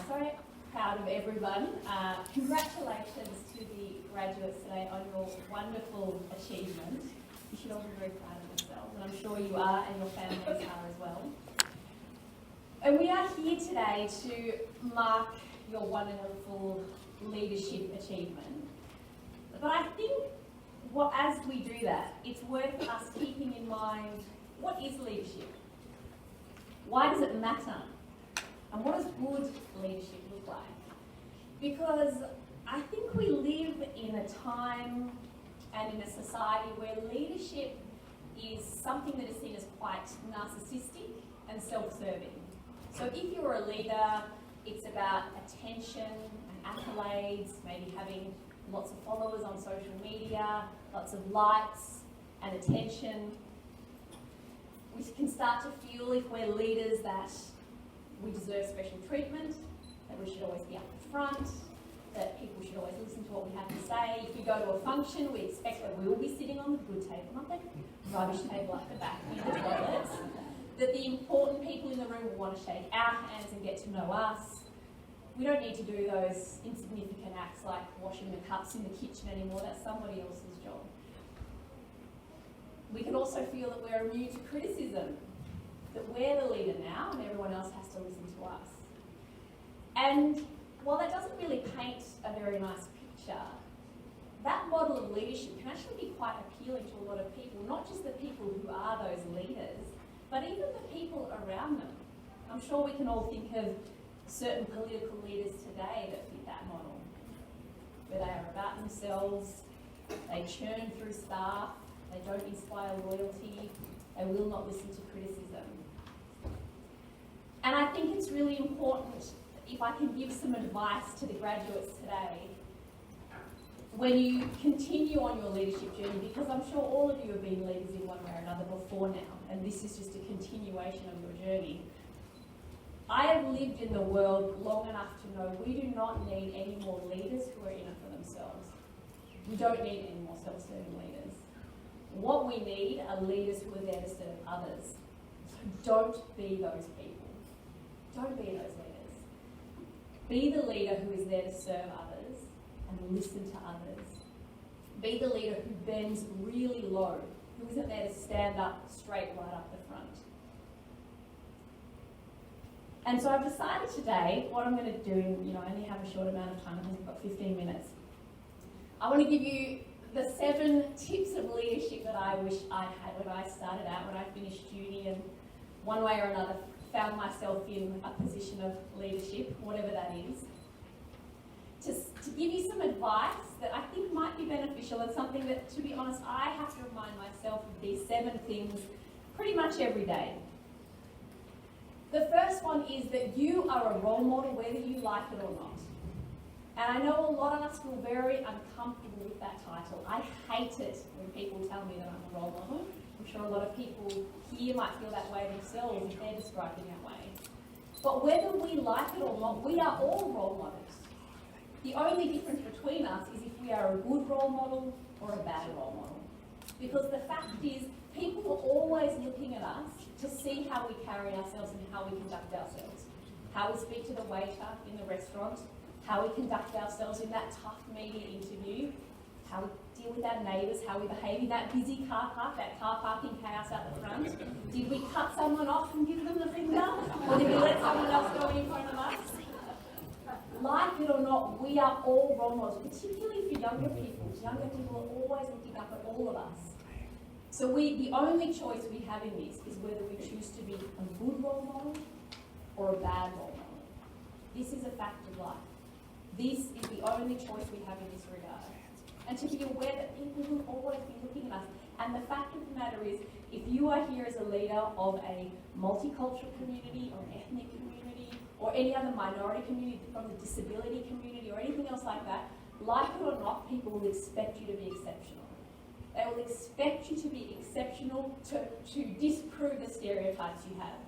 so proud of everyone. Congratulations to the graduates today on your wonderful achievement. You should all be very proud of yourselves, and I'm sure you are, and your families are as well. And we are here today to mark your wonderful leadership achievement. But I think as we do that, it's worth us keeping in mind, what is leadership? Why does it matter? And what does good leadership look like? Because I think we live in a time and in a society where leadership is something that is seen as quite narcissistic and self-serving. So if you're a leader, it's about attention and accolades, maybe having lots of followers on social media, lots of likes and attention. We can start to feel, if we're leaders, that we deserve special treatment, that we should always be up the front, that people should always listen to what we have to say. If we go to a function, we expect that we will be sitting on the good table, not the rubbish table at the back in the toilets. That the important people in the room will want to shake our hands and get to know us. We don't need to do those insignificant acts like washing the cups in the kitchen anymore. That's somebody else's job. We can also feel that we're immune to criticism, that we're the leader now and everyone else has to listen to us. And while that doesn't really paint a very nice picture, that model of leadership can actually be quite appealing to a lot of people, not just the people who are those leaders, but even the people around them. I'm sure we can all think of certain political leaders today that fit that model, where they are about themselves, they churn through staff, they don't inspire loyalty, they will not listen to criticism. And I think it's really important, if I can give some advice to the graduates today, when you continue on your leadership journey, because I'm sure all of you have been leaders in one way or another before now, and this is just a continuation of your journey. I have lived in the world long enough to know we do not need any more leaders who are in it for themselves. We don't need any more self-serving leaders. What we need are leaders who are there to serve others. So don't be those people. Don't be those leaders. Be the leader who is there to serve others and listen to others. Be the leader who bends really low, who isn't there to stand up straight right up the front. And so I've decided today what I'm going to do, I only have a short amount of time, I think I've got 15 minutes. I want to give you the 7 tips of leadership that I wish I had when I started out, when I finished uni and one way or another found myself in a position of leadership, whatever that is. To give you some advice that I think might be beneficial and something that, to be honest, I have to remind myself of these 7 things pretty much every day. The first one is that you are a role model whether you like it or not. And I know a lot of us feel very uncomfortable with that title. I hate it when people tell me that I'm a role model. I'm sure a lot of people here might feel that way themselves if they're described in that way. But whether we like it or not, we are all role models. The only difference between us is if we are a good role model or a bad role model. Because the fact is, people are always looking at us to see how we carry ourselves and how we conduct ourselves. How we speak to the waiter in the restaurant, how we conduct ourselves in that tough media interview, how we deal with our neighbours, how we behave in that busy car park, that car parking chaos out the front. Did we cut someone off and give them the finger? Or did we let someone else go in front of us? Like it or not, we are all role models, particularly for younger people. Younger people are always looking up at all of us. So the only choice we have in this is whether we choose to be a good role model or a bad role model. This is a fact of life. This is the only choice we have in this regard. And to be aware that people will always be looking at us. And the fact of the matter is, if you are here as a leader of a multicultural community or an ethnic community or any other minority community, from the disability community or anything else like that, like it or not, people will expect you to be exceptional. They will expect you to be exceptional to disprove the stereotypes you have.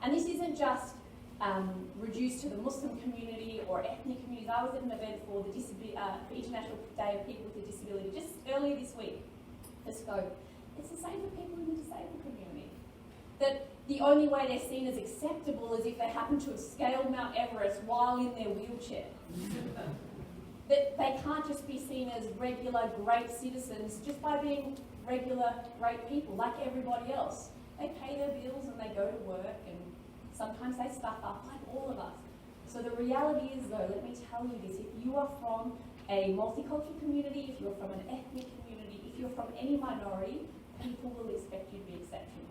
And this isn't just reduced to the Muslim community or ethnic communities. I was at an event for the International Day of People with a Disability just earlier this week, the Scope. It's the same for people in the disabled community. That the only way they're seen as acceptable is if they happen to have scaled Mount Everest while in their wheelchair. That they can't just be seen as regular great citizens just by being regular great people like everybody else. They pay their bills and they go to work and sometimes they stuff up like all of us. So the reality is though, let me tell you this, if you are from a multicultural community, if you're from an ethnic community, if you're from any minority, people will expect you to be exceptional.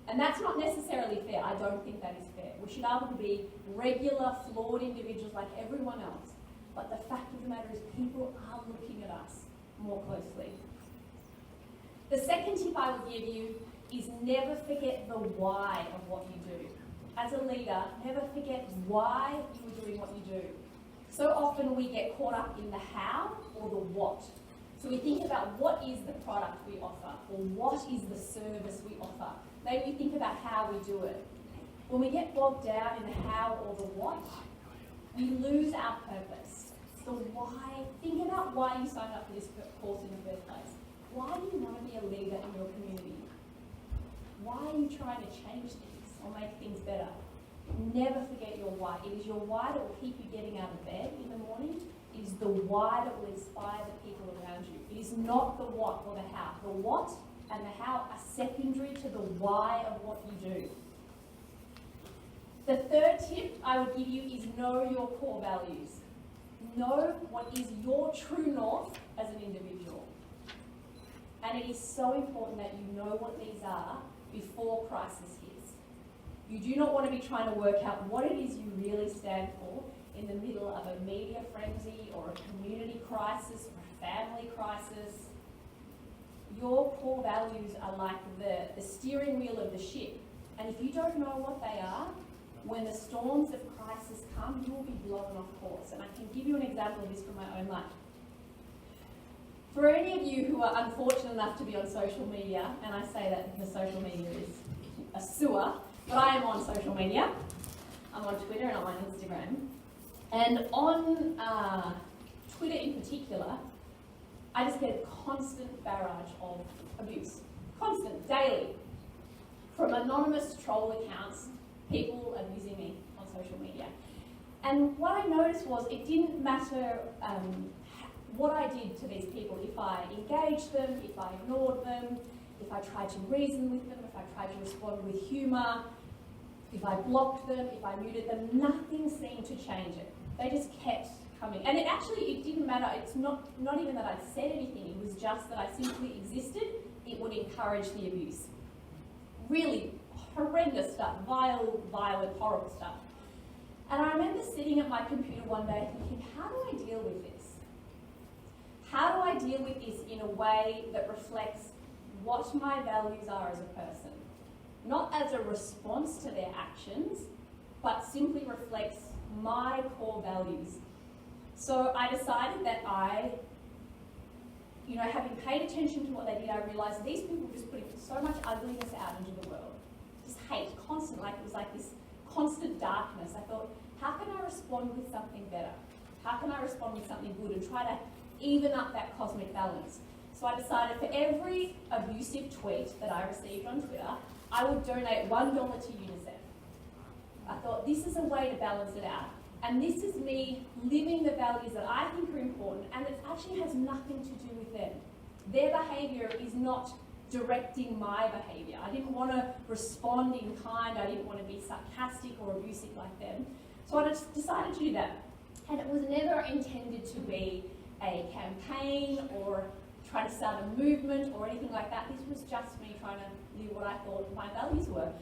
And that's not necessarily fair. I don't think that is fair. We should be able to be regular, flawed individuals like everyone else. But the fact of the matter is people are looking at us more closely. The second tip I would give you is never forget the why of what you do. As a leader, never forget why you are doing what you do. So often we get caught up in the how or the what. So we think about what is the product we offer or what is the service we offer. Maybe we think about how we do it. When we get bogged down in the how or the what, we lose our purpose. The why, think about why you signed up for this course in the first place. Why do you want to be a leader in your community? Why are you trying to change things or make things better? Never forget your why. It is your why that will keep you getting out of bed in the morning. It is the why that will inspire the people around you. It is not the what or the how. The what and the how are secondary to the why of what you do. The third tip I would give you is know your core values. Know what is your true north as an individual. And it is so important that you know what these are before crisis hits. You do not want to be trying to work out what it is you really stand for in the middle of a media frenzy or a community crisis or a family crisis. Your core values are like the steering wheel of the ship. And if you don't know what they are, when the storms of crisis come, you will be blown off course. And I can give you an example of this from my own life. For any of you who are unfortunate enough to be on social media, and I say that because social media is a sewer, but I am on social media. I'm on Twitter and I'm on Instagram. And on Twitter in particular, I just get a constant barrage of abuse. Constant, daily. From anonymous troll accounts, people abusing me on social media. And what I noticed was it didn't matter what I did to these people. If I engaged them, if I ignored them, if I tried to reason with them, if I tried to respond with humour, if I blocked them, if I muted them, nothing seemed to change it. They just kept coming. And it didn't matter. It's not even that I said anything. It was just that I simply existed. It would encourage the abuse. Really horrendous stuff, vile, violent, horrible stuff. And I remember sitting at my computer one day thinking, how do I deal with this? How do I deal with this in a way that reflects what my values are as a person? Not as a response to their actions, but simply reflects my core values. So I decided that having paid attention to what they did, I realised these people were just putting so much ugliness out into the world. Just hate, constant, it was like this constant darkness. I thought, how can I respond with something better? How can I respond with something good and try to even up that cosmic balance? So I decided for every abusive tweet that I received on Twitter, I would donate $1 to UNICEF. I thought this is a way to balance it out. And this is me living the values that I think are important, and it actually has nothing to do with them. Their behaviour is not directing my behaviour. I didn't want to respond in kind, I didn't want to be sarcastic or abusive like them. So I just decided to do that. And it was never intended to be a campaign or try to start a movement or anything like that. This was just me trying to live what I thought my values were.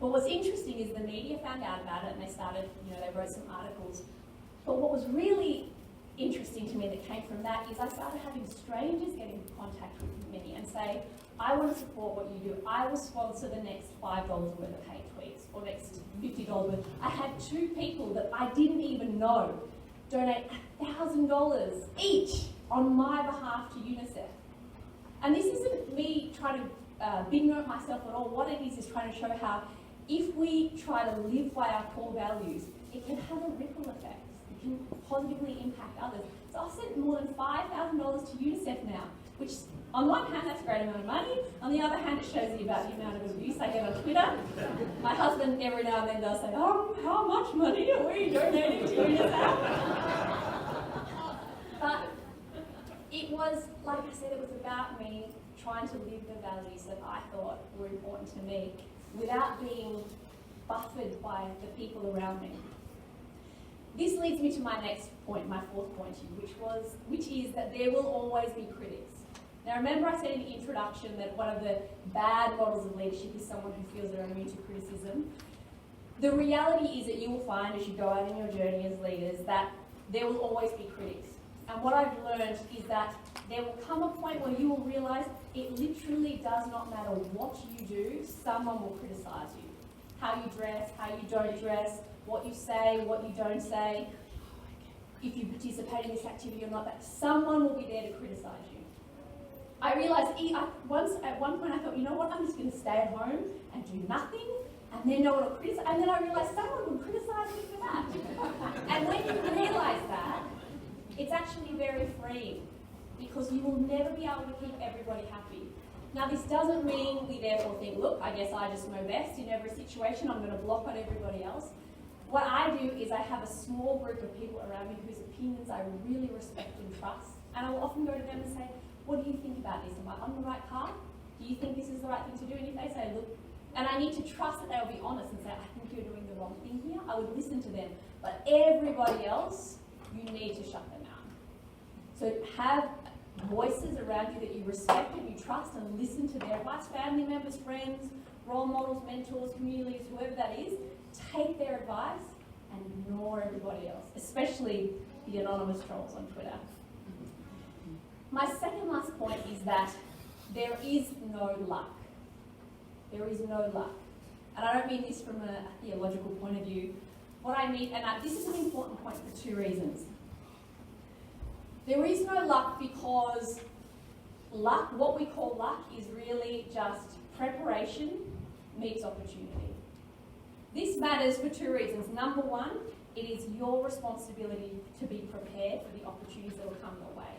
But what's interesting is the media found out about it and they started, they wrote some articles. But what was really interesting to me that came from that is I started having strangers get in contact with me and say, I want to support what you do. I will sponsor the next $5 worth of hate tweets or next $50 worth. I had 2 people that I didn't even know donate $1,000 each on my behalf to UNICEF. And this isn't me trying to big note myself at all. What it is trying to show how if we try to live by our core values, it can have a ripple effect. It can positively impact others. So I've sent more than $5,000 to UNICEF now which on one hand, that's a great amount of money. On the other hand, it shows you about the amount of abuse I get on Twitter. My husband every now and then does say, oh, how much money are we donating to UNICEF? But it was, like I said, it was about me trying to live the values that I thought were important to me without being buffered by the people around me. This leads me to my next point, my fourth point to you, which is that there will always be critics. Now remember I said in the introduction that one of the bad models of leadership is someone who feels they're immune to criticism. The reality is that you will find as you go out in your journey as leaders that there will always be critics. And what I've learned is that there will come a point where you will realise it literally does not matter what you do, someone will criticise you. How you dress, how you don't dress, what you say, what you don't say, if you participate in this activity or not, that someone will be there to criticise you. I realised at one point I thought, you know what, I'm just going to stay at home and do nothing, and then no one will criticise, and then I realised someone will criticise me for that. And when you realise that, it's actually very freeing, because you will never be able to keep everybody happy. Now this doesn't mean we therefore think, look, I guess I just know best in every situation, I'm going to block out everybody else. What I do is I have a small group of people around me whose opinions I really respect and trust, and I will often go to them and say, what do you think about this? Am I on the right path? Do you think this is the right thing to do? And if they say, look, and I need to trust that they'll be honest and say, I think you're doing the wrong thing here, I would listen to them. But everybody else, you need to shut them out. So have voices around you that you respect and you trust, and listen to their advice, family members, friends, role models, mentors, communities, whoever that is. Take their advice and ignore everybody else, especially the anonymous trolls on Twitter. My second last point is that there is no luck. There is no luck. And I don't mean this from a theological point of view. What I mean, and this is an important point for two reasons. There is no luck because luck, what we call luck, is really just preparation meets opportunity. This matters for two reasons. Number one, it is your responsibility to be prepared for the opportunities that will come your way.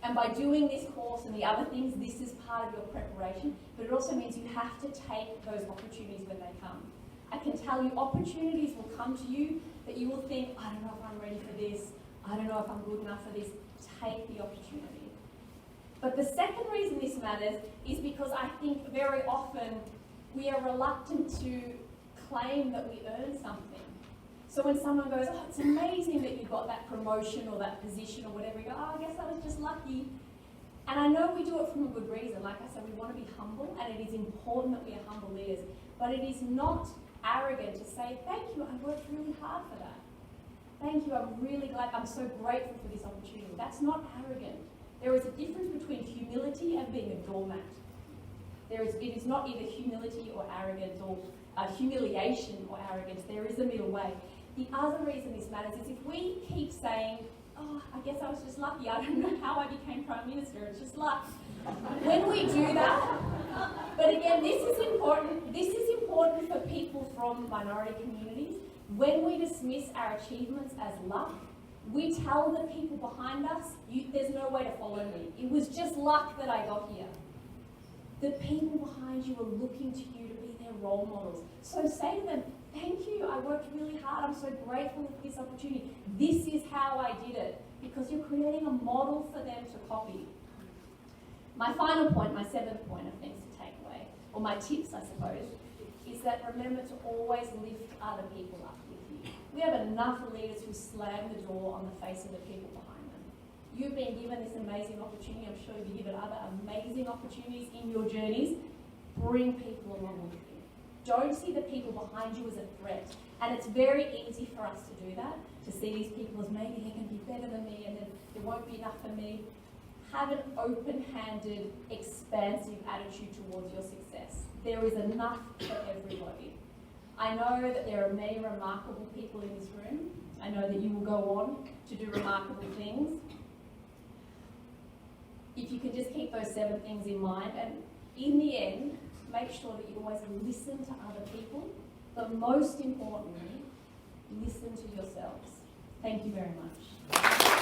And by doing this course and the other things, this is part of your preparation, but it also means you have to take those opportunities when they come. I can tell you opportunities will come to you that you will think, I don't know if I'm ready for this, I don't know if I'm good enough for this. Take the opportunity. But the second reason this matters is because I think very often we are reluctant to claim that we earn something. So when someone goes, oh, it's amazing that you got that promotion or that position or whatever, you go, oh, I guess I was just lucky. And I know we do it from a good reason. Like I said, we want to be humble, and it is important that we are humble leaders. But it is not arrogant to say, thank you, I worked really hard for that. Thank you, I'm really glad, I'm so grateful for this opportunity. That's not arrogant. There is a difference between humility and being a doormat. It is not either humility or arrogance, or humiliation or arrogance. There is a middle way. The other reason this matters is if we keep saying, oh, I guess I was just lucky, I don't know how I became Prime Minister, it's just luck. When we do that, but again, this is important for people from minority communities. When we dismiss our achievements as luck, we tell the people behind us, there's no way to follow me. It was just luck that I got here. The people behind you are looking to you to be their role models. So say to them, thank you, I worked really hard, I'm so grateful for this opportunity. This is how I did it, because you're creating a model for them to copy. My final point, my seventh point of things to take away, or my tips I suppose, is that remember to always lift other people up with you. We have enough leaders who slam the door on the face of the people behind them. You've been given this amazing opportunity, I'm sure you'll be given other amazing opportunities in your journeys. Bring people along with you. Don't see the people behind you as a threat. And it's very easy for us to do that, to see these people as maybe they can be better than me and then there won't be enough for me. Have an open-handed, expansive attitude towards your success. There is enough for everybody. I know that there are many remarkable people in this room. I know that you will go on to do remarkable things. If you can just keep those 7 things in mind, and in the end, make sure that you always listen to other people, but most importantly, listen to yourselves. Thank you very much.